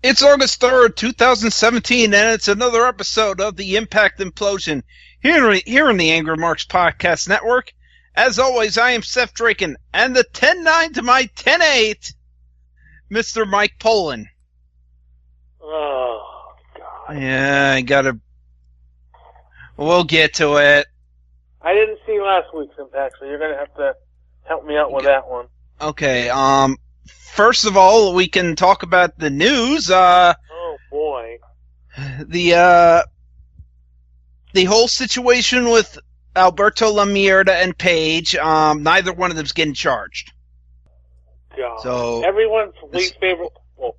It's August 3rd, 2017, and it's another episode of the Impact Implosion here in the AngryMarks Podcast Network. As always, I am Seth Draken, and the 10-9 to my 10-8, Mr. Mike Poland. Oh, God. Yeah, we'll get to it. I didn't see last week's Impact, so you're going to have to help me out with that one. Okay, first of all, we can talk about the news. Oh, boy. The whole situation with Alberto Lamierda and Paige, neither one of them's getting charged. God. So everyone's least favorite. Well,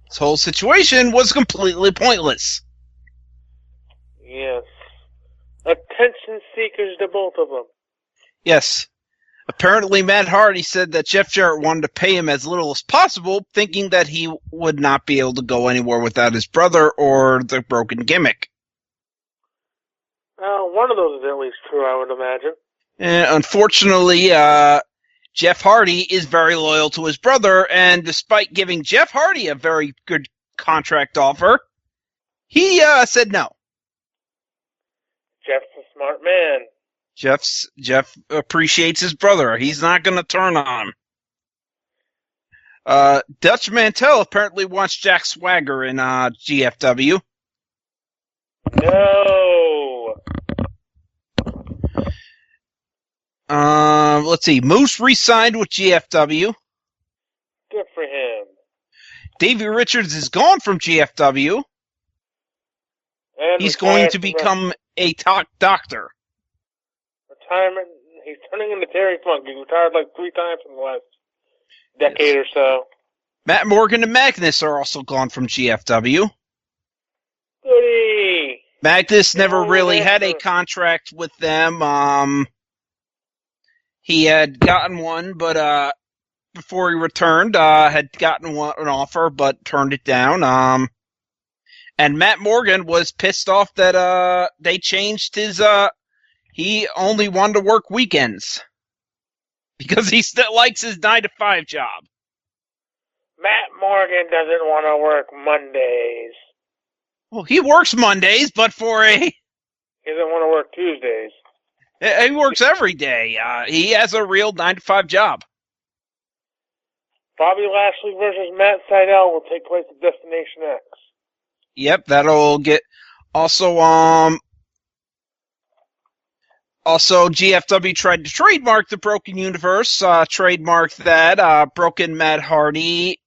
this whole situation was completely pointless. Yes. Attention seekers to both of them. Yes. Apparently, Matt Hardy said that Jeff Jarrett wanted to pay him as little as possible, thinking that he would not be able to go anywhere without his brother or the broken gimmick. One of those is at least true, I would imagine. And unfortunately, Jeff Hardy is very loyal to his brother, and despite giving Jeff Hardy a very good contract offer, he said no. Jeff's a smart man. Jeff appreciates his brother. He's not going to turn on him. Dutch Mantel apparently wants Jack Swagger in GFW. No. Let's see. Moose re-signed with GFW. Good for him. Davey Richards is gone from GFW. And he's going to become a top doctor. Retirement. He's turning into Terry Funk. He retired like 3 times in the last decade or so. Matt Morgan and Magnus are also gone from GFW. Goody. Magnus never really had a contract with them. He had gotten one, but before he returned, had gotten an offer, but turned it down. And Matt Morgan was pissed off that they changed his. He only wanted to work weekends because he still likes his 9-to-5 job. Matt Morgan doesn't want to work Mondays. Well, he works Mondays, but he doesn't want to work Tuesdays. He works every day. He has a real 9-to-5 job. Bobby Lashley versus Matt Sydal will take place at Destination X. Yep, that'll get also GFW tried to trademark the Broken Universe, trademarked that, Broken Matt Hardy,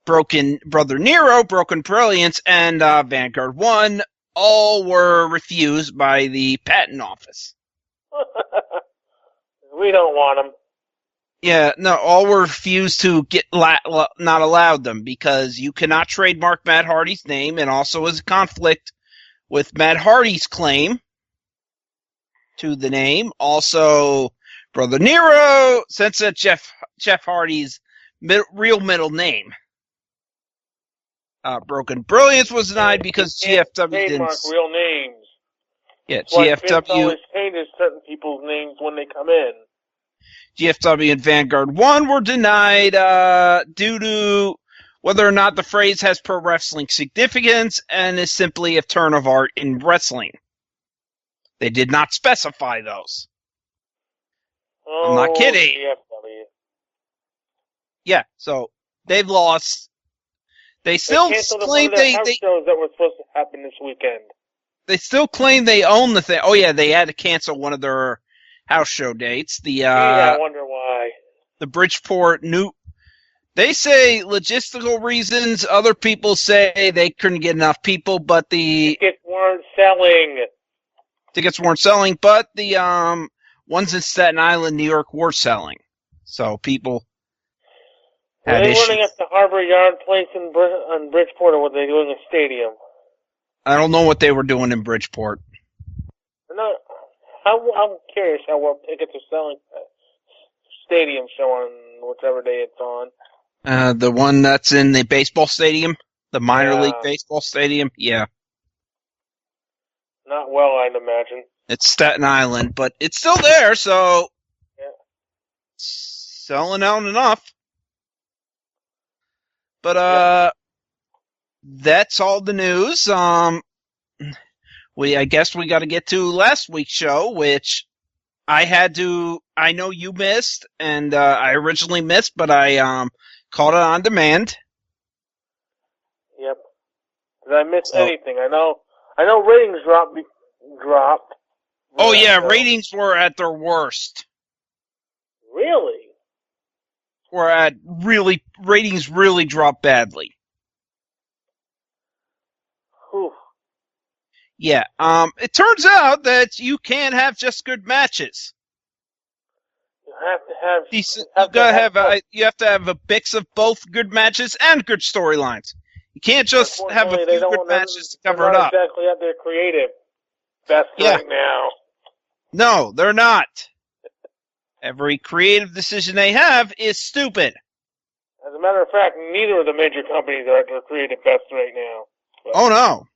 Broken Brother Nero, Broken Brilliance, and Vanguard 1 all were refused by the patent office. We don't want them. Yeah, no, all were refused to get not allowed them because you cannot trademark Matt Hardy's name, and also is a conflict with Matt Hardy's claim to the name. Also, Brother Nero, since it's Jeff Hardy's real middle name. Broken Brilliance was denied because GFW didn't trademark real names. Yeah, That's why GFW Vince always changes certain people's names when they come in. GFW and Vanguard 1 were denied due to whether or not the phrase has pro wrestling significance and is simply a turn of art in wrestling. They did not specify those. Oh, I'm not kidding. GFW. Yeah, so they've lost. They still claim house shows that were supposed to happen this weekend. They still claim they own the thing. Oh yeah, they had to cancel one of their house show dates. I wonder why. The Bridgeport They say logistical reasons. Other people say they couldn't get enough people, but the tickets weren't selling. But the ones in Staten Island, New York, were selling. So people had issues. Were they running at the Harbor Yard place in Bridgeport, or were they doing a stadium? I don't know what they were doing in Bridgeport. No, I'm curious how well tickets are selling at stadium show on whichever day it's on. The one that's in the baseball stadium? The minor league baseball stadium? Yeah. Not well, I'd imagine. It's Staten Island, but it's still there, so selling out enough. But that's all the news. I guess we got to get to last week's show, which I know you missed, and I originally missed, but I caught it on demand. Yep. Did I miss anything? I know ratings dropped. Oh yeah, ratings were at their worst. Really? Ratings really dropped badly. Whew. Yeah. It turns out that you can't have just good matches. You have to have decent. You have to have a mix of both good matches and good storylines. You can't just have a few good matches to cover it up. They're not exactly at their creative best right now. No, they're not. Every creative decision they have is stupid. As a matter of fact, neither of the major companies are at their creative best right now. But. Oh no.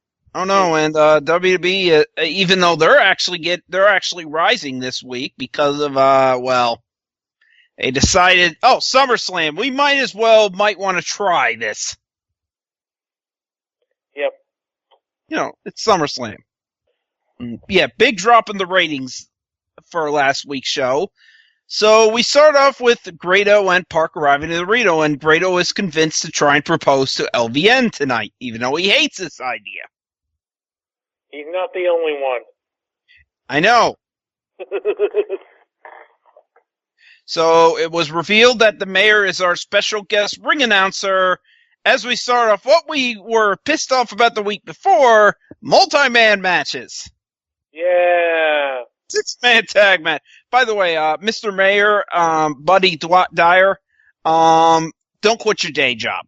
And WWE, even though they're actually rising this week because of they decided, SummerSlam, we might want to try this. Yep. It's SummerSlam. Yeah, big drop in the ratings for last week's show. So we start off with Grado and Park arriving in the Reno, and Grado is convinced to try and propose to LVN tonight, even though he hates this idea. He's not the only one. I know. So it was revealed that the mayor is our special guest ring announcer. As we start off what we were pissed off about the week before, multi-man matches. Yeah. 6-man tag match. By the way, Mr. Mayor, Buddy Dyer, don't quit your day job.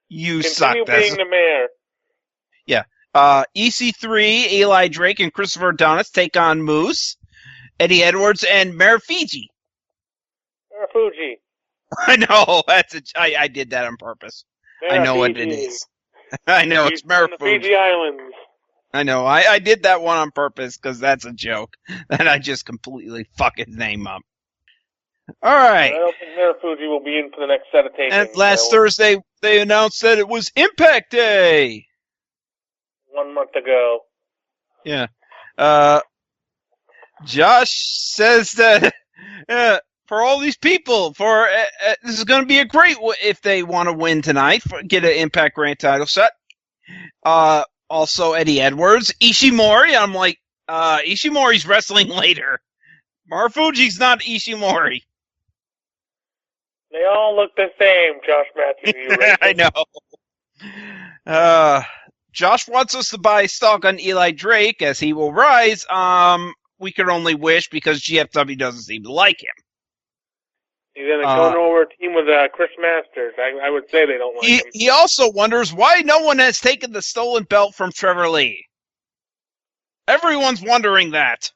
You suck. Continue being the mayor. Yeah. EC3, Eli Drake, and Christopher Adonis take on Moose, Eddie Edwards, and Mayor Fiji. Mayor Fuji. I know. I did that on purpose. Mayor I know Fiji. what it is. I know it's Mayor Fuji. Fiji Islands. I know. I did that one on purpose because that's a joke. And I just completely fuck his name up. All right. I don't think Mayor Fuji will be in for the next set of tapings. And last Thursday, they announced that it was Impact Day. 1 month ago. Yeah. Josh says that for all these people, this is going to be a great if they want to win tonight, get an Impact Grand title shot. Also, Eddie Edwards, Ishimori. I'm like, Ishimori's wrestling later. Marufuji's not Ishimori. They all look the same, Josh Matthews. I know. Josh wants us to buy stock on Eli Drake as he will rise. We could only wish because GFW doesn't seem to like him. He's going to go over a team with Chris Masters. I would say they don't like him. He also wonders why no one has taken the stolen belt from Trevor Lee. Everyone's wondering that.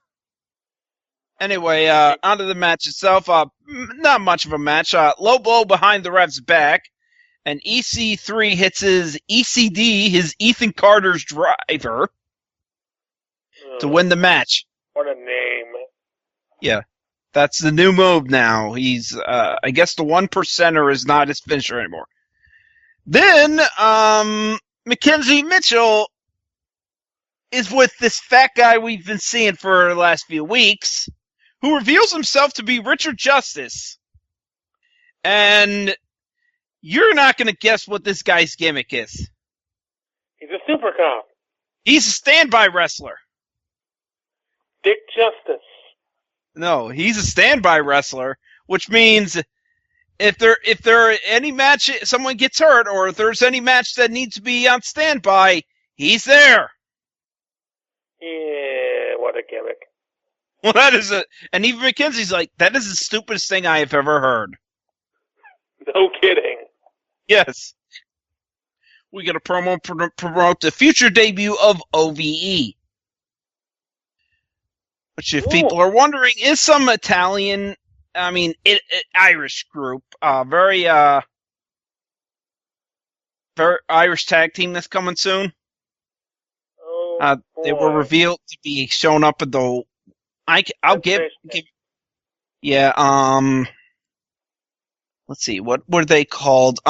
Anyway, onto the match itself. Not much of a match. Low blow behind the ref's back. And EC3 hits his ECD, his Ethan Carter's driver, to win the match. What a name. Yeah. That's the new move now. He's, I guess the 1%er is not his finisher anymore. Then, Mackenzie Mitchell is with this fat guy we've been seeing for the last few weeks, who reveals himself to be Richard Justice. And you're not going to guess what this guy's gimmick is. He's a super cop. He's a standby wrestler. Dick Justice. No, he's a standby wrestler, which means if there any match someone gets hurt or if there's any match that needs to be on standby, he's there. Yeah, what a gimmick. Well, that is and even McKenzie's like, that is the stupidest thing I have ever heard. No kidding. Yes. We got to promote the future debut of OVE. Which, if people are wondering, is some Italian, Irish group, very Irish tag team that's coming soon. They were revealed to be shown up at the. I'll give. Yeah. Let's see. What were they called?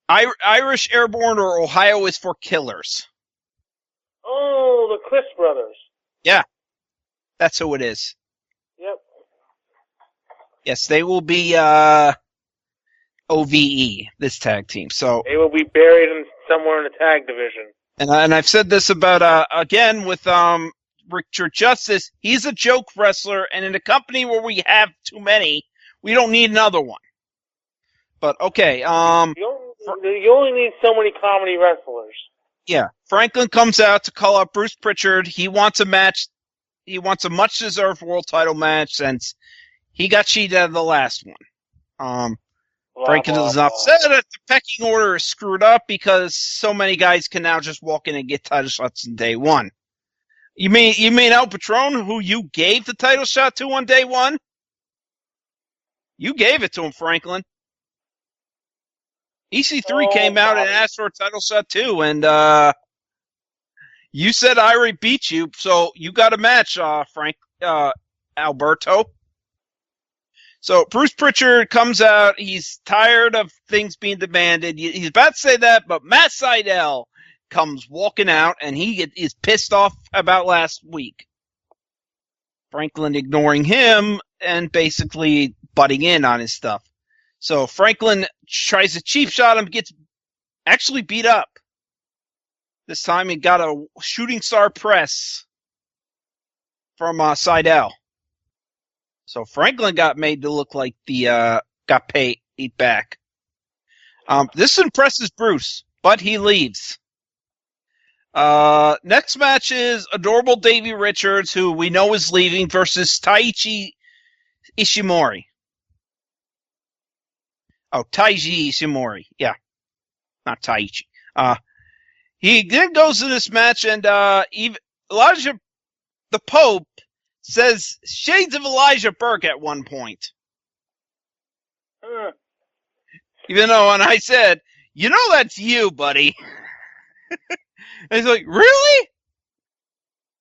Irish Airborne or Ohio is for killers. Oh, the Chris brothers. Yeah, that's who it is. Yep. Yes, they will be OVE, this tag team. So they will be buried somewhere in the tag division. And I've said this about again with Richard Justice. He's a joke wrestler, and in a company where we have too many, we don't need another one. But okay, you only need so many comedy wrestlers. Yeah, Franklin comes out to call out Bruce Pritchard. He wants a match. He wants a much-deserved world title match since he got cheated out of the last one. Franklin is upset that the pecking order is screwed up because so many guys can now just walk in and get title shots in day one. You mean El Patron, who you gave the title shot to on day one? You gave it to him, Franklin. EC3 came out and asked for a title shot too, and you said I already beat you, so you got a match, Alberto. So Bruce Pritchard comes out. He's tired of things being demanded. He's about to say that, but Matt Sydal comes walking out, and he is pissed off about last week. Franklin ignoring him and basically butting in on his stuff. So Franklin tries to cheap shot him, gets actually beat up. This time he got a shooting star press from Sydal. So Franklin got made to look like got paid back. This impresses Bruce, but he leaves. Next match is adorable Davey Richards, who we know is leaving, versus Taiji Ishimori. Oh, Taiji Ishimori. Yeah. Not Taichi. He then goes to this match, and Elijah, the Pope, says shades of Elijah Burke at one point. Even though when I said, you know that's you, buddy. And he's like, really?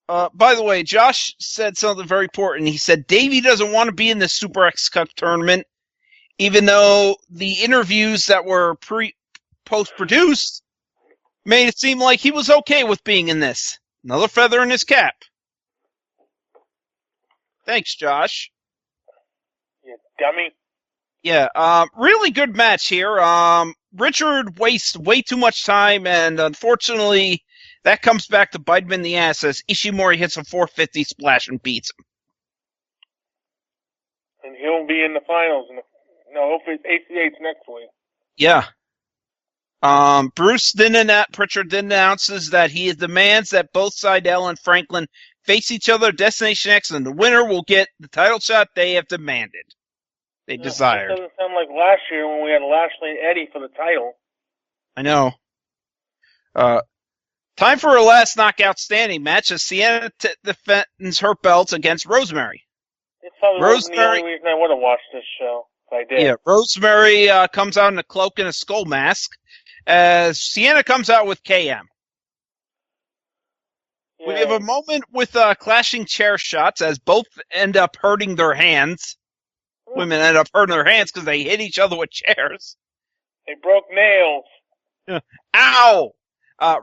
By the way, Josh said something very important. He said Davey doesn't want to be in the Super X Cup tournament, even though the interviews that were post-produced made it seem like he was okay with being in this. Another feather in his cap. Thanks, Josh. You dummy. Yeah, really good match here. Richard wastes way too much time, and unfortunately, that comes back to bite him in the ass as Ishimori hits a 450 splash and beats him. And he'll be in the finals. Hopefully it's ACH next week. Yeah. Pritchard then announces that he demands that both Sydal and Franklin face each other at Destination X, and the winner will get the title shot they have demanded. They desired. It doesn't sound like last year when we had Lashley and Eddie for the title. I know. Time for a last knockout standing match as Sienna defends her belt against Rosemary. It's probably the only reason I would have watched this show if I did. Yeah, Rosemary comes out in a cloak and a skull mask as Sienna comes out with KM. Yeah. We have a moment with clashing chair shots as both end up hurting their hands. Women end up hurting their hands because they hit each other with chairs. They broke nails. Ow!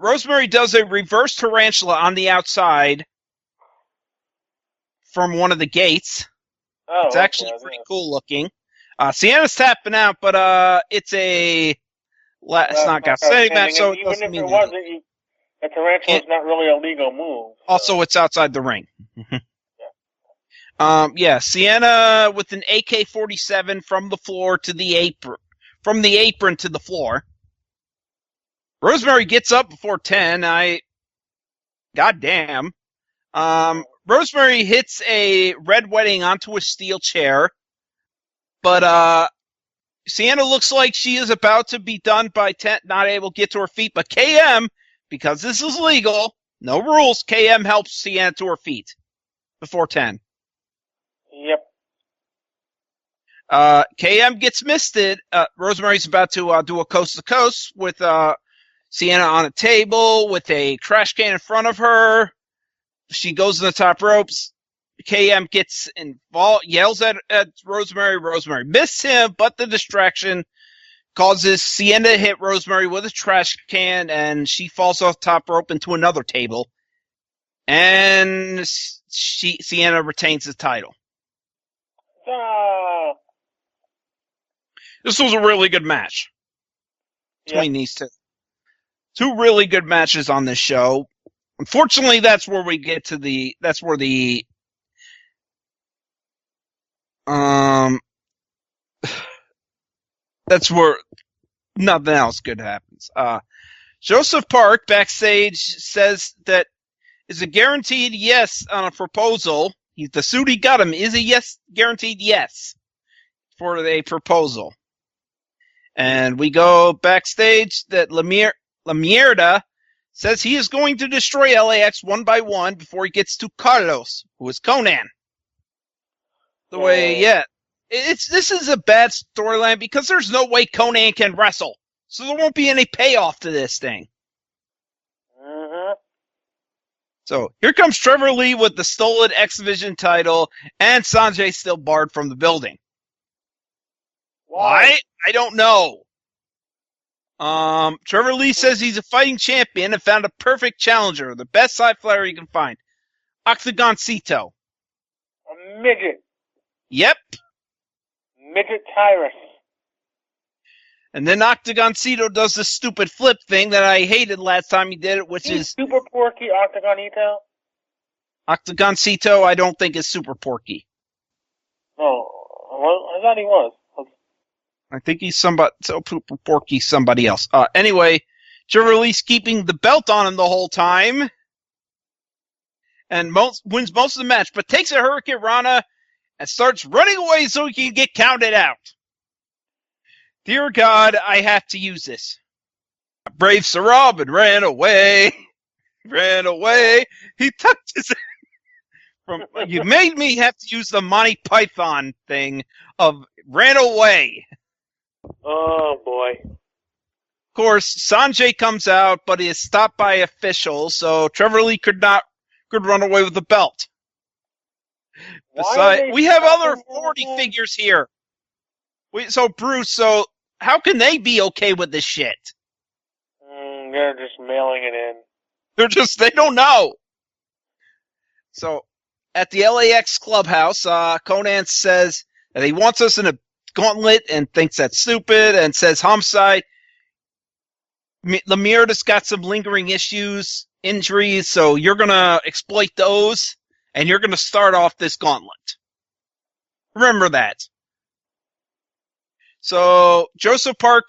Rosemary does a reverse tarantula on the outside from one of the gates. Oh, it's actually pretty cool looking. Sienna's tapping out, but it's a last knockout standing match, so it doesn't mean anything. A tarantula is not really a legal move. So. Also, it's outside the ring. Sienna with an AK-47 from the floor to the apron, from the apron to the floor. Rosemary gets up before 10. Goddamn. Rosemary hits a red wedding onto a steel chair, but Sienna looks like she is about to be done by 10, not able to get to her feet, but KM, because this is legal, no rules, KM helps Sienna to her feet before 10. Yep. KM gets misted. Rosemary's about to do a coast-to-coast with Sienna on a table with a trash can in front of her. She goes to the top ropes. KM gets involved, yells at Rosemary. Rosemary missed him, but the distraction causes Sienna to hit Rosemary with a trash can, and she falls off top rope into another table. And Sienna retains the title. This was a really good match between these two. Two really good matches on this show. Unfortunately, that's where we get to the. That's where the. That's where nothing else good happens. Joseph Park backstage says that is a guaranteed yes on a proposal. The suit he got him is a yes, guaranteed yes for a proposal. And we go backstage that Lamierda says he is going to destroy LAX one by one before he gets to Carlos, who is Conan. This is a bad storyline because there's no way Conan can wrestle. So there won't be any payoff to this thing. So here comes Trevor Lee with the stolen X Division title, and Sanjay still barred from the building. Why? I don't know. Trevor Lee says he's a fighting champion and found a perfect challenger, the best side flyer he can find. Octagoncito. A midget. Yep. Midget Tyrus. And then Octagoncito does the stupid flip thing that I hated last time he did it, which is... Super Porky Octagonito? Octagoncito I don't think is Super Porky. Oh, well, I thought he was. I think he's Super Porky somebody else. Anyway, Trevor Lee's keeping the belt on him the whole time. And wins most of the match, but takes a Hurricane Rana and starts running away so he can get counted out. Dear God, I have to use this. Brave Sir Robin ran away. Ran away. He tucked his... You made me have to use the Monty Python thing of ran away. Oh, boy. Of course, Sanjay comes out, but he is stopped by officials, so Trevor Lee could run away with the belt. Besides, we have other 40 figures here. Bruce, how can they be okay with this shit? They're just mailing it in. They don't know. So, at the LAX clubhouse, Conan says that he wants us in a gauntlet and thinks that's stupid and says homicide. Lemire got some lingering issues, injuries, so you're going to exploit those and you're going to start off this gauntlet. Remember that. So Joseph Park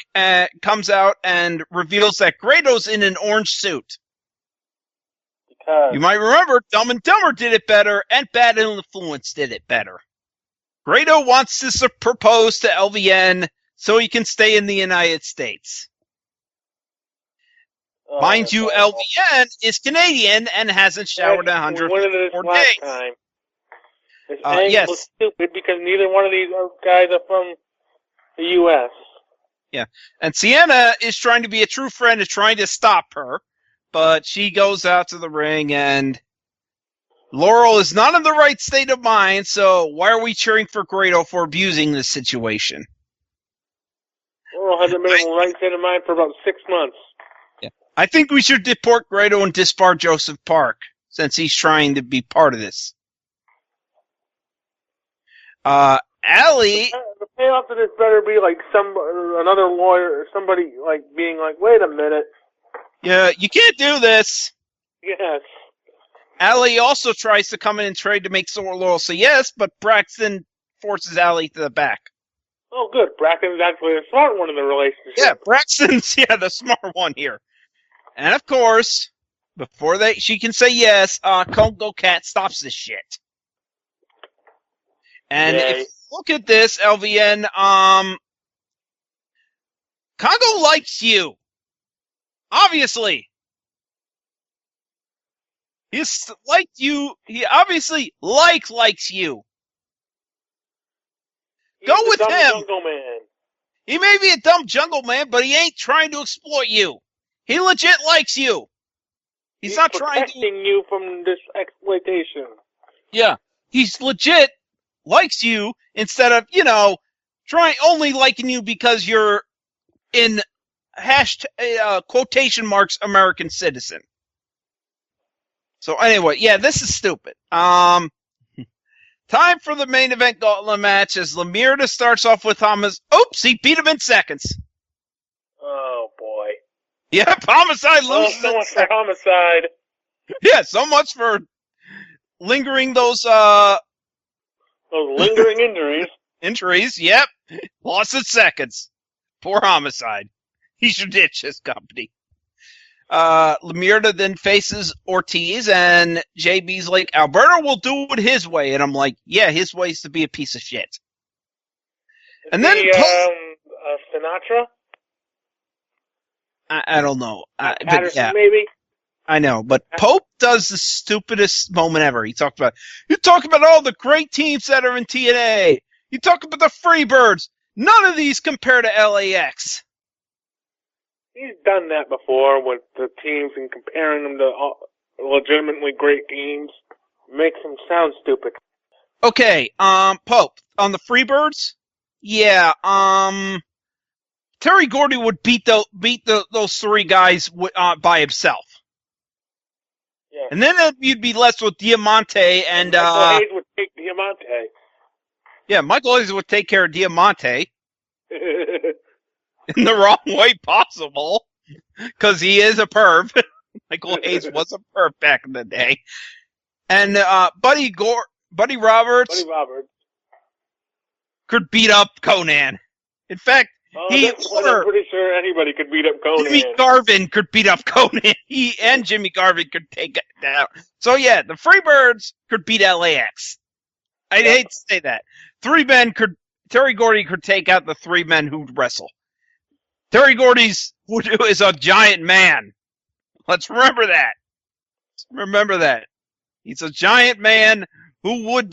comes out and reveals that Grado's in an orange suit. You might remember Dumb and Dumber did it better and Bad Influence did it better. Grado wants to propose to LVN so he can stay in the United States. Mind you, LVN is Canadian and hasn't showered in 104 days. Time. Yes. Was stupid because neither one of these guys are from the U.S. Yeah, and Sienna is trying to be a true friend, is trying to stop her, but she goes out to the ring, and Laurel is not in the right state of mind, so why are we cheering for Grado for abusing this situation? Laurel hasn't been in the right state of mind for about 6 months. Yeah, I think we should deport Grado and disbar Joseph Park, since he's trying to be part of this. Allie... The payoff to this better be like another lawyer or somebody like being like, wait a minute. Yeah, you can't do this. Yes. Allie also tries to come in and trade to make Laurel say yes, but Braxton forces Allie to the back. Oh, good. Braxton's actually the smart one in the relationship. Yeah, Braxton's the smart one here. And of course, before she can say yes, Congo Cat stops this shit. And if you look at this, LVN, Congo likes you. Obviously. He's liked you. He obviously likes you. Go with him. Jungle man. He may be a dumb jungle man, but he ain't trying to exploit you. He legit likes you. He's not trying to protecting you from this exploitation. Yeah, he's legit likes you instead of, only liking you because you're in quotation marks American citizen. So anyway, yeah, this is stupid. Time for the main event gauntlet match as Lamirda starts off with Thomas. Oops, he beat him in seconds. Oh, boy. Yep, Homicide loses. So much for Homicide. Yeah, so much for lingering those lingering injuries. Injuries, yep. Lost in seconds. Poor Homicide. He should ditch his company. Lamirda then faces Ortiz, and JB's like, Alberto will do it his way. And I'm like, yeah, his way is to be a piece of shit. And then Sinatra? I don't know. Patterson, yeah. maybe? I know, but Pope does the stupidest moment ever. He talked about, you talk about all the great teams that are in TNA. You talk about the Freebirds. None of these compare to LAX. He's done that before with the teams and comparing them to legitimately great teams. Makes him sound stupid. Okay, Pope, on the Freebirds? Yeah, Terry Gordy would beat those three guys by himself. Yeah. And then you'd be left with Diamante and Michael Hayes would take Diamante. Yeah, Michael Hayes would take care of Diamante in the wrong way possible, because he is a perv. Michael Hayes was a perv back in the day. And Buddy Roberts could beat up Conan. In fact, I'm pretty sure anybody could beat up Conan. Jimmy Garvin could beat up Conan. He and Jimmy Garvin could take it down. So yeah, the Freebirds could beat LAX. I'd hate to say that. Terry Gordy could take out the three men who'd wrestle. Terry Gordy is a giant man. Let's remember that. He's a giant man who would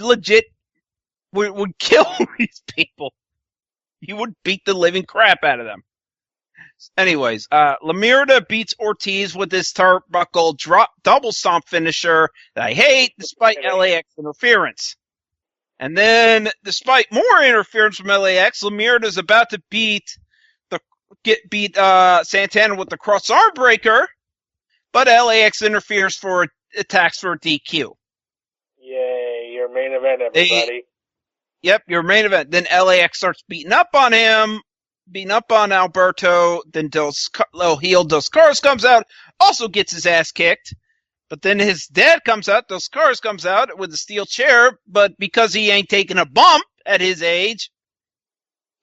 would kill these people. He would beat the living crap out of them. Anyways, Lamirda beats Ortiz with his turnbuckle double stomp finisher that I hate, despite LAX interference. And then, despite more interference from LAX, Lamirda is about to beat Santana with the cross arm breaker, but LAX interferes for attacks for a DQ. Yay, your main event, everybody. Yep, your main event. Then LAX starts beating up on him, beating up on Alberto. Then Dos Caras comes out, also gets his ass kicked. But then his dad comes out, Dos Caras comes out with a steel chair, but because he ain't taking a bump at his age,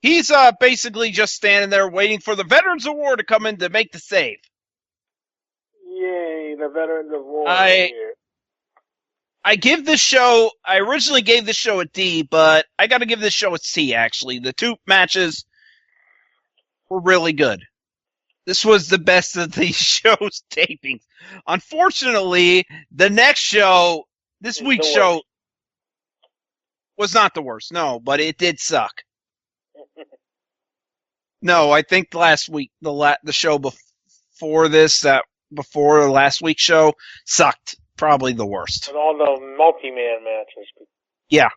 he's basically just standing there waiting for the Veterans Award to come in to make the save. Yay, the Veterans Award. I originally gave this show a D, but I gotta give this show a C, actually. The two matches were really good. This was the best of these show's tapings. Unfortunately, the next show, this week's show, was not the worst. No, but it did suck. No, I think last week, the show before this, before last week's show, sucked. Probably the worst. And all the multi-man matches. Yeah.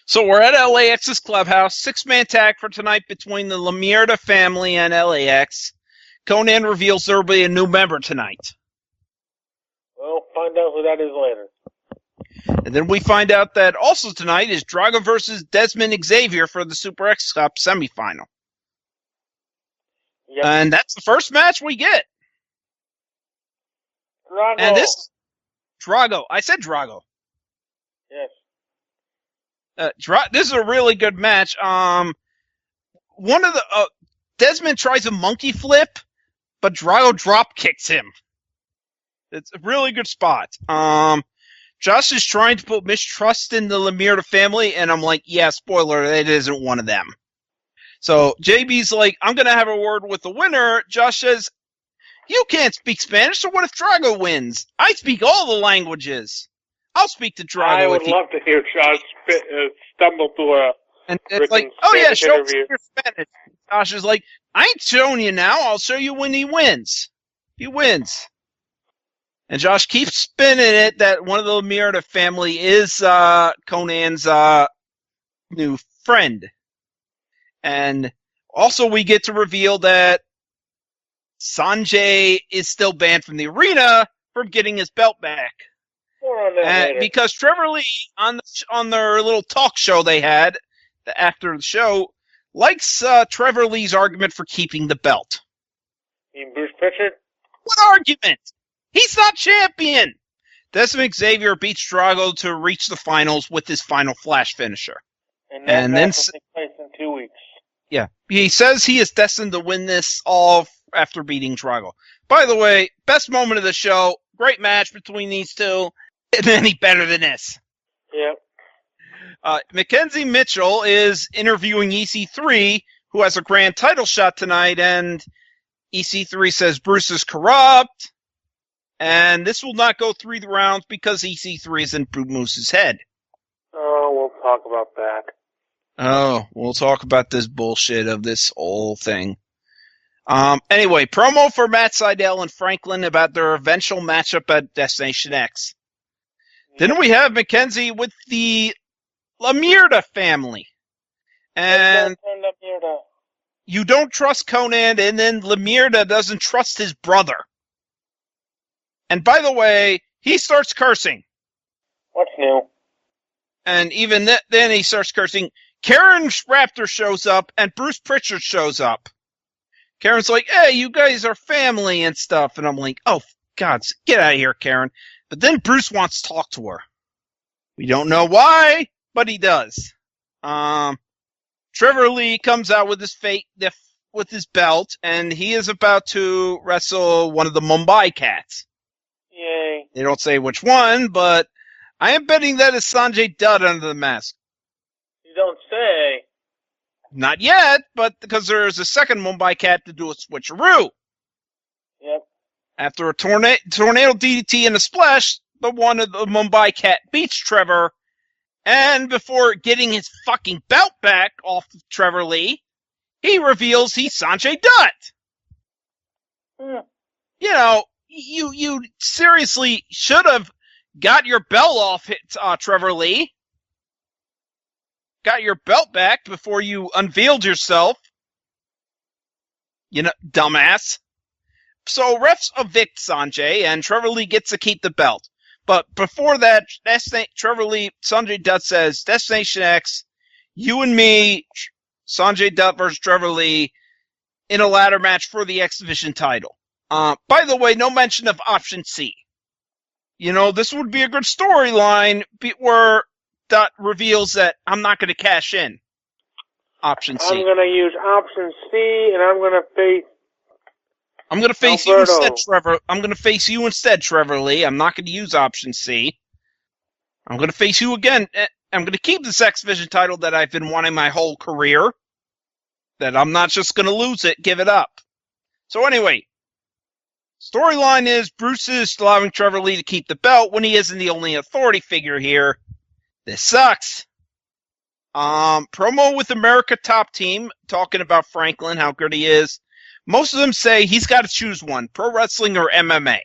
So we're at LAX's clubhouse. 6-man tag for tonight between the Lamirda family and LAX. Conan reveals there will be a new member tonight. We'll find out who that is later. And then we find out that also tonight is Drago versus Desmond Xavier for the Super X Cup semifinal. Yep. And that's the first match we get. Drago. And this Drago. I said Drago. Yes. This is a really good match. One of the Desmond tries a monkey flip, but Drago drop kicks him. It's a really good spot. Josh is trying to put mistrust in the Lamirda family, and I'm like, yeah, spoiler, it isn't one of them. So JB's like, I'm gonna have a word with the winner. Josh says, you can't speak Spanish, so what if Drago wins? I speak all the languages. I'll speak to Drago. I would love to hear Josh stumble through a and it's like, oh yeah, show us your Spanish. Josh is like, I ain't showing you now. I'll show you when he wins. He wins. And Josh keeps spinning it that one of the Lamirda family is Conan's new friend. And Also, we get to reveal that Sanjay is still banned from the arena from getting his belt back. More on that later. Because Trevor Lee, on their little talk show they had after the show, likes Trevor Lee's argument for keeping the belt. You mean Bruce Pritchard? What argument? He's not champion! Desmond Xavier beats Drago to reach the finals with his final Flash finisher. And that match will take place in 2 weeks. Yeah. He says he is destined to win this all after beating Drago. By the way, best moment of the show, great match between these two. Isn't any better than this. Yep. Mackenzie Mitchell is interviewing EC3, who has a grand title shot tonight, and EC3 says Bruce is corrupt, and this will not go 3 rounds because EC3 is in Boot Moose's head. Oh, we'll talk about that. Oh, we'll talk about this bullshit of this whole thing. Anyway, promo for Matt Sydal and Franklin about their eventual matchup at Destination X. Then we have Mackenzie with the Lamirda family. And you don't trust Conan, and then Lamirda doesn't trust his brother. And by the way, he starts cursing. What's new? And even then he starts cursing. Karen Raptor shows up, and Bruce Pritchard shows up. Karen's like, hey, you guys are family and stuff. And I'm like, oh, God, get out of here, Karen. But then Bruce wants to talk to her. We don't know why, but he does. Trevor Lee comes out with with his belt, and he is about to wrestle one of the Mumbai Cats. Yay. They don't say which one, but I am betting that is Sanjay Dutt under the mask. You don't say. Not yet, but because there's a second Mumbai Cat to do a switcheroo. Yep. After a tornado DDT and a splash, the one of the Mumbai Cat beats Trevor, and before getting his fucking belt back off of Trevor Lee, he reveals he's Sanjay Dutt. You know, you seriously should have got your belt off Trevor Lee. Got your belt back before you unveiled yourself. You know, dumbass. So refs evict Sanjay, and Trevor Lee gets to keep the belt. But before that, Sanjay Dutt says, Destination X, you and me, Sanjay Dutt versus Trevor Lee, in a ladder match for the X Division title. By the way, no mention of Option C. You know, this would be a good storyline where Dutt reveals that I'm not going to cash in. Option C. I'm going to use Option C, and I'm going to face you instead, Trevor. I'm going to face you instead, Trevor Lee. I'm not going to use Option C. I'm going to face you again. I'm going to keep this X Division title that I've been wanting my whole career. That I'm not just going to lose it, give it up. So anyway, storyline is Bruce is allowing Trevor Lee to keep the belt when he isn't the only authority figure here. This sucks. Promo with America Top Team, talking about Franklin, how good he is. Most of them say he's got to choose one, pro wrestling or MMA.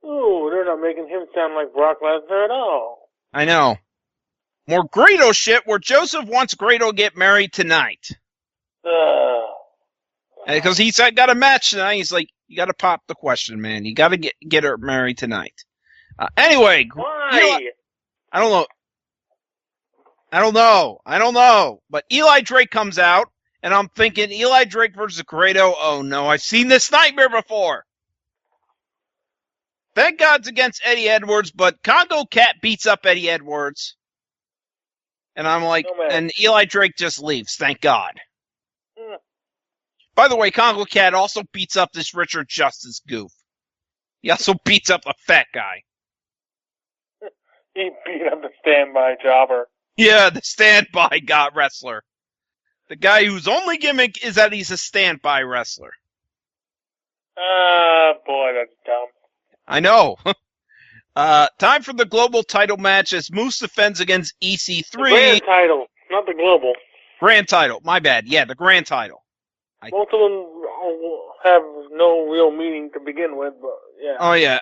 Ooh, they're not making him sound like Brock Lesnar at all. I know. More Grado shit where Joseph wants Grado to get married tonight. Because he's got a match tonight. He's like, you got to pop the question, man. You got to get her married tonight. Anyway. Why? I don't know. But Eli Drake comes out, and I'm thinking Eli Drake versus Grado. Oh, no. I've seen this nightmare before. Thank God it's against Eddie Edwards, but Congo Cat beats up Eddie Edwards. And I'm like, and Eli Drake just leaves. Thank God. By the way, Congo Cat also beats up this Richard Justice goof. He also beats up a fat guy. He beat up the standby jobber. Yeah, the standby wrestler. The guy whose only gimmick is that he's a standby wrestler. Boy, that's dumb. I know. Time for the global title match as Moose defends against EC3. The grand title, not the global. Grand title, my bad. Yeah, the grand title. Both of them have no real meaning to begin with, but yeah. Oh, yeah.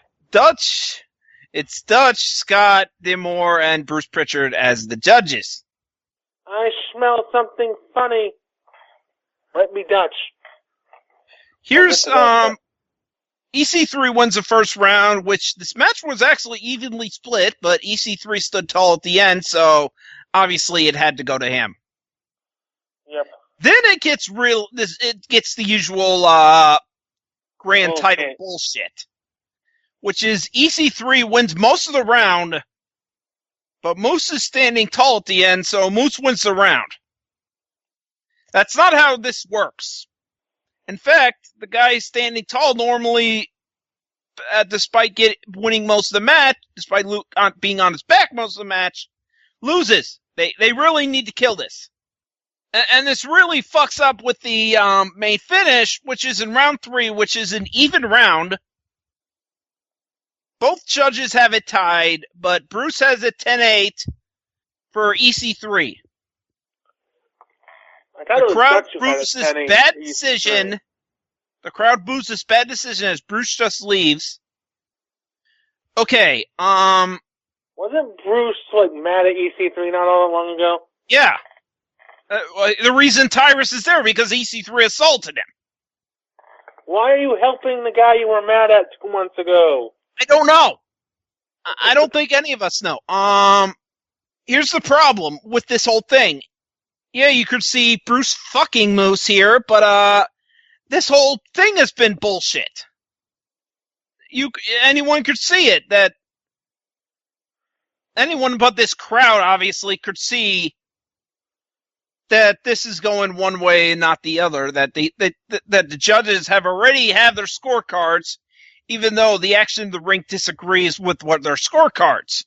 It's Dutch, Scott, Dimore, and Bruce Pritchard as the judges. I smell something funny. Might be Dutch. Here's EC3 wins the first round, which this match was actually evenly split, but EC3 stood tall at the end, so obviously it had to go to him. Yep. Then it gets it gets the usual grand title bullshit, which is EC3 wins most of the round, but Moose is standing tall at the end, so Moose wins the round. That's not how this works. In fact, the guy standing tall normally, despite winning most of the match, despite being on his back most of the match, loses. They really need to kill this. And this really fucks up with the main finish, which is in round 3, which is an even round. Both judges have it tied, but Bruce has it 10-8 for EC3. The crowd boos this bad decision. The crowd boos this bad decision as Bruce just leaves. Okay, wasn't Bruce mad at EC3 not all that long ago? Yeah. The reason Tyrus is there because EC3 assaulted him. Why are you helping the guy you were mad at 2 months ago? I don't know. I don't think any of us know. Here's the problem with this whole thing. Yeah, you could see Bruce fucking Moose here, but this whole thing has been bullshit. Anyone could see it. That anyone but this crowd obviously could see that this is going one way and not the other. That the judges have already have their scorecards, even though the action of the ring disagrees with what their scorecards.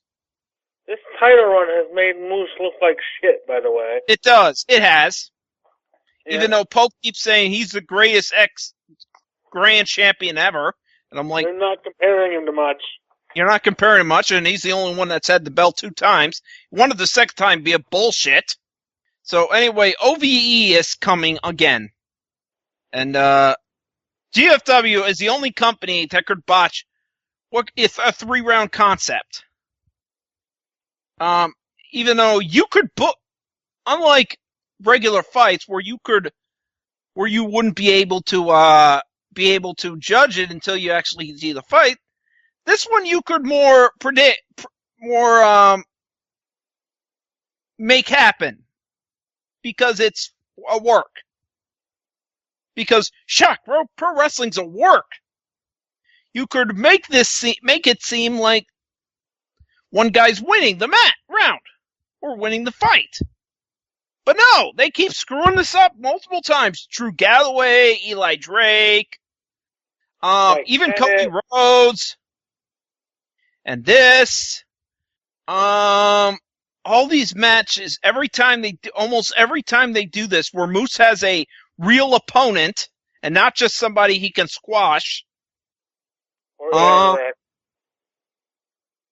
This title run has made Moose look like shit, by the way. It does. It has. Yeah. Even though Pope keeps saying he's the greatest ex-grand champion ever. And I'm like... You're not comparing him to much. You're not comparing him much, and he's the only one that's had the belt 2 times. He wanted the second time be a bullshit. So anyway, OVE is coming again. And GFW is the only company that could botch what if a 3-round concept. Even though you could book, unlike regular fights where you wouldn't be able to judge it until you actually see the fight, this one you could more make happen because it's a work. Because shock, pro wrestling's a work. You could make it seem like one guy's winning the round or winning the fight. But no, they keep screwing this up multiple times. Drew Galloway, Eli Drake, even Cody Rhodes, and this. All these matches, almost every time they do this, where Moose has a real opponent and not just somebody he can squash.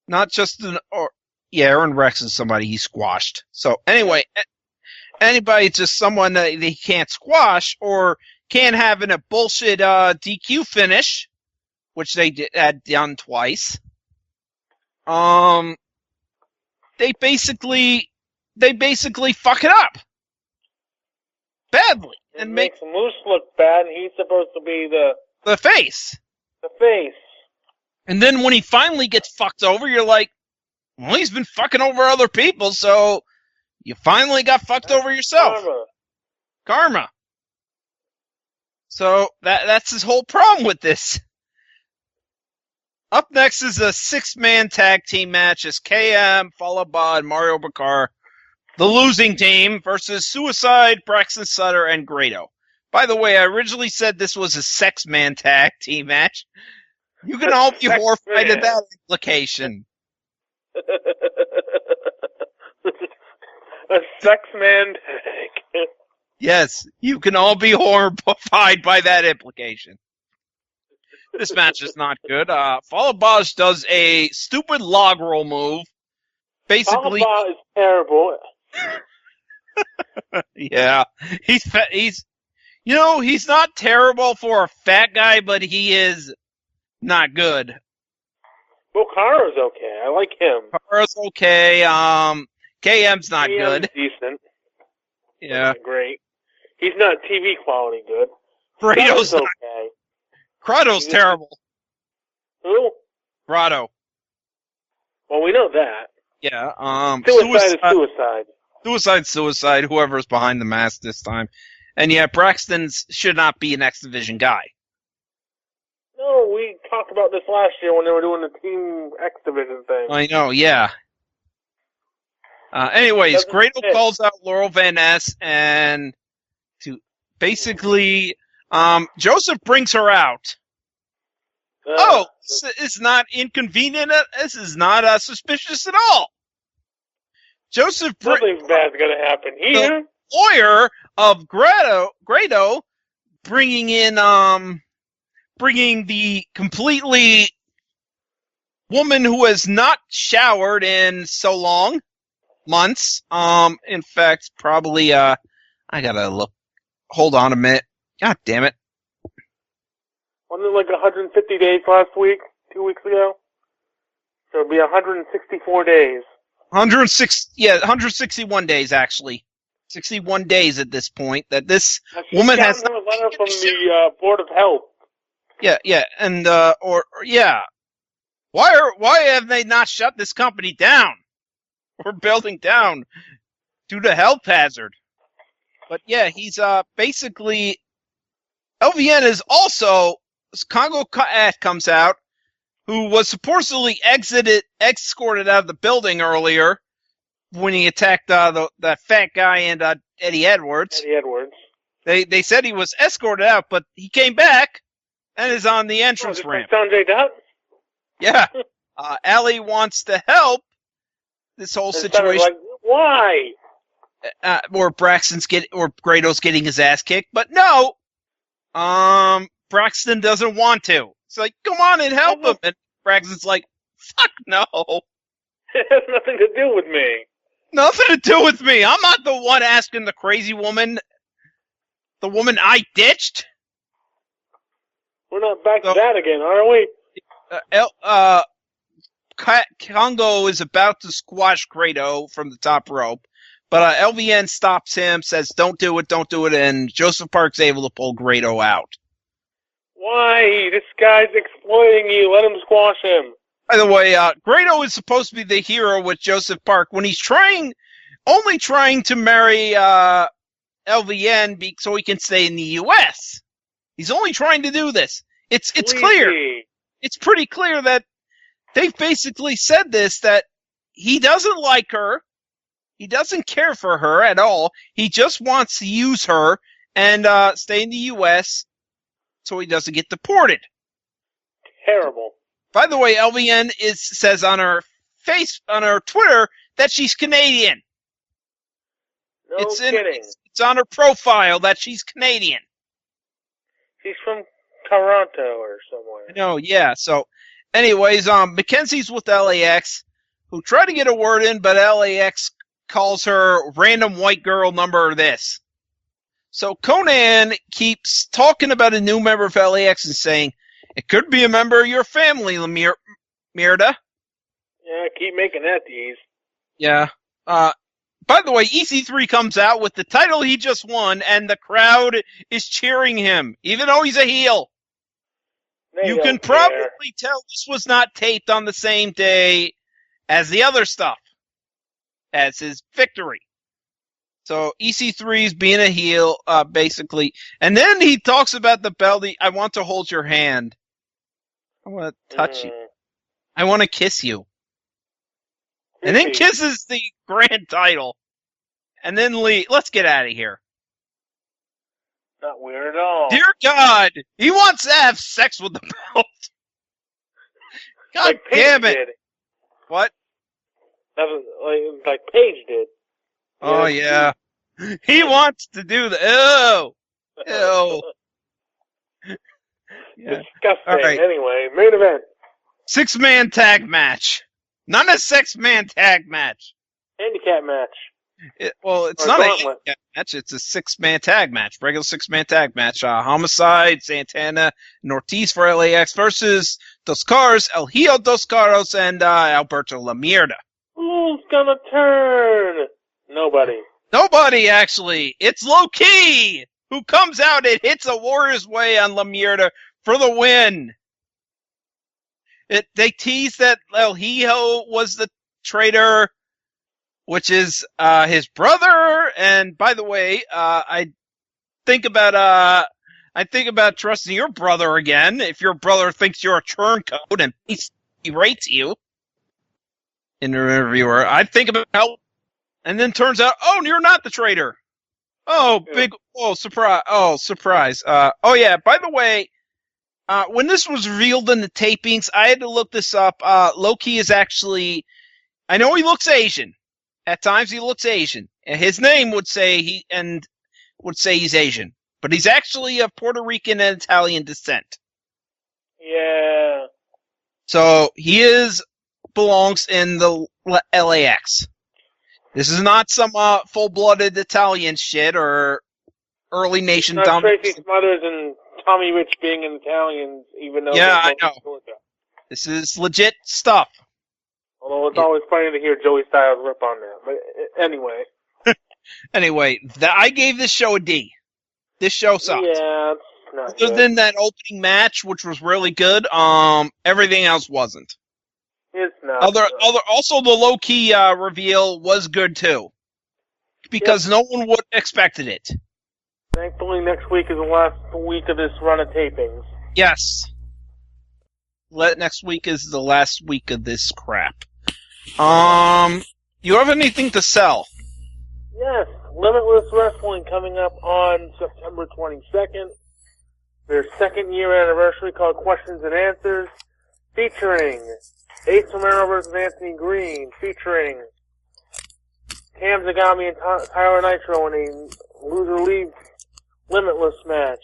Not just Aaron Rex is somebody he squashed. So anyway, anybody just someone that he can't squash or can't have in a bullshit DQ finish, which they had done twice. They basically fuck it up badly and makes Moose look bad, and he's supposed to be the face. The face. And then when he finally gets fucked over, you're like, well, he's been fucking over other people, so you finally got fucked over yourself. Karma. So that's his whole problem with this. Up next is a 6-man tag team match as KM, followed by Mario Bakar, the losing team, versus Suicide, Braxton Sutter, and Grado. By the way, I originally said this was a 6-man tag team match. You can all be horrified at that implication. A 6-man tag. Yes, you can all be horrified by that implication. This match is not good. Falabaj does a stupid log roll move. Basically, Falabaj is terrible. Yeah, he's not terrible for a fat guy, but he is not good. Well, Kara's okay. I like him. Kara's okay. KM's not good. Decent. Yeah. Great. He's not TV quality good. Grado's Grotto's not. okay. Grotto's terrible. Who? Grotto. Well, we know that. Yeah. Suicide is suicide. Suicide. Whoever's behind the mask this time. And yeah, Braxton should not be an X Division guy. No, we talked about this last year when they were doing the Team X Division thing. I know, yeah. Anyways, Grado calls out Laurel Van Ness and to basically, Joseph brings her out. It's not inconvenient. This is not suspicious at all. Joseph, nothing bad's gonna happen here. The lawyer of Grado, bringing the completely woman who has not showered in so long, months. In fact, probably. I gotta look. Hold on a minute. God damn it. Wasn't it like 150 days last week? 2 weeks ago? So it'd be 164 days. 161 days actually. 61 days at this point that this woman has. A letter from the Board of Health. Yeah, and Why have they not shut this company down or building down due to health hazard? But yeah, he's basically LVN is also Congo Cat comes out, who was supposedly escorted out of the building earlier when he attacked that fat guy and Eddie Edwards. They said he was escorted out, but he came back and is on the entrance ramp. Sanjay Dutt? Yeah. Allie wants to help this whole situation. Like, why? Or Grado's getting his ass kicked, but no. Braxton doesn't want to. It's like, come on and help him. And Braxton's like, fuck no. It has nothing to do with me. Nothing to do with me. I'm not the one asking the crazy woman, the woman I ditched. We're not back to that again, are we? Congo is about to squash Grado from the top rope, but LVN stops him, says, don't do it, and Joseph Park's able to pull Grado out. Why? This guy's exploiting you. Let him squash him. By the way, Grado is supposed to be the hero with Joseph Park when he's only trying to marry LVN so he can stay in the U.S. He's only trying to do this. It's clear. It's pretty clear that they've basically said this, that he doesn't like her. He doesn't care for her at all. He just wants to use her and stay in the U.S. so he doesn't get deported. Terrible. By the way, LVN says on her Twitter that she's Canadian. No kidding. It's on her profile that she's Canadian. She's from Toronto or somewhere. No, yeah. So, anyways, Mackenzie's with LAX, who tried to get a word in, but LAX calls her random white girl number this. So Conan keeps talking about a new member of LAX and saying, it could be a member of your family, Mirda. Yeah, keep making that tease. Yeah. By the way, EC3 comes out with the title he just won, and the crowd is cheering him, even though he's a heel. You can probably tell this was not taped on the same day as the other stuff, as his victory. So EC3 is being a heel, basically. And then he talks about the belt. I want to hold your hand. I want to touch you. I want to kiss you. And then kisses the grand title. And then let's get out of here. Not weird at all. Dear God, he wants to have sex with the belt. God like damn it. Did. What? That was like Paige did. Oh, yeah. He wants to do the... Ew. Yeah. Disgusting. Right. Anyway, main event. 6-man tag match. Not a 6-man tag match. Handicap match. It's not a handicap match. It's a 6-man tag match. Regular 6-man tag match. Homicide, Santana, and Ortiz for LAX versus Dos Caras, El Hijo Dos Caras, and Alberto La Mierda. Who's gonna turn? Nobody. Nobody, actually. It's Low-Key, who comes out and hits a Warrior's Way on Lemire for the win. They teased that El Hijo was the traitor, which is his brother. And by the way, I think about trusting your brother again if your brother thinks you're a turncoat and he rates you. Interviewer, I think about how, and then turns out, oh, you're not the traitor. Oh, surprise. Oh yeah, by the way, when this was revealed in the tapings, I had to look this up. Low-Key is actually, I know he looks Asian. At times he looks Asian. And his name would say he's Asian. But he's actually of Puerto Rican and Italian descent. Yeah. So he belongs in the LAX. This is not some full-blooded Italian shit or early nation not dominance. Tracy Smothers and Tommy Rich being an Italian, even though I know. This is legit stuff. Although it's always funny to hear Joey Styles rip on that. But anyway. Anyway, I gave this show a D. This show sucked. Yeah, it's not Other good. than that opening match, which was really good, everything else wasn't. It's not Also, the Low-Key reveal was good too, because no one would expected it. Thankfully, next week is the last week of this run of tapings. Yes. Next week is the last week of this crap. You have anything to sell? Yes, Limitless Wrestling coming up on September 22nd. Their second year anniversary called Questions and Answers, featuring Ace Romero versus Anthony Green, featuring Tam Zagami and Tyler Nitro in a loser leaves Limitless match,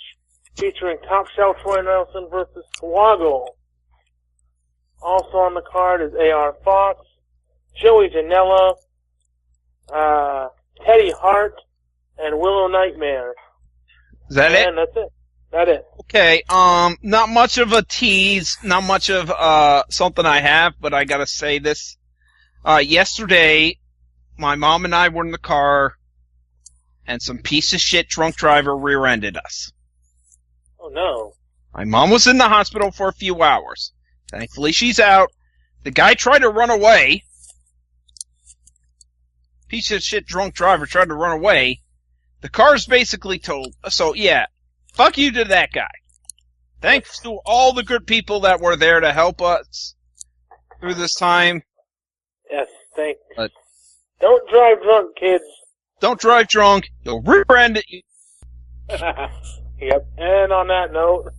featuring Top Shelf Troy Nelson versus Swoggle. Also on the card is A.R. Fox, Joey Janela, Teddy Hart, and Willow Nightmare. Is that it? And that's it. That's it. Okay, not much of a tease, not much of something I have, but I gotta say this. Yesterday, my mom and I were in the car, and some piece of shit drunk driver rear-ended us. Oh no. My mom was in the hospital for a few hours. Thankfully, she's out. The guy tried to run away. Piece of shit drunk driver tried to run away. The car's basically totaled. So, yeah. Fuck you to that guy. Thanks to all the good people that were there to help us through this time. Yes, thank you. Don't drive drunk, kids. Don't drive drunk. You'll rear-end it. Yep. And on that note,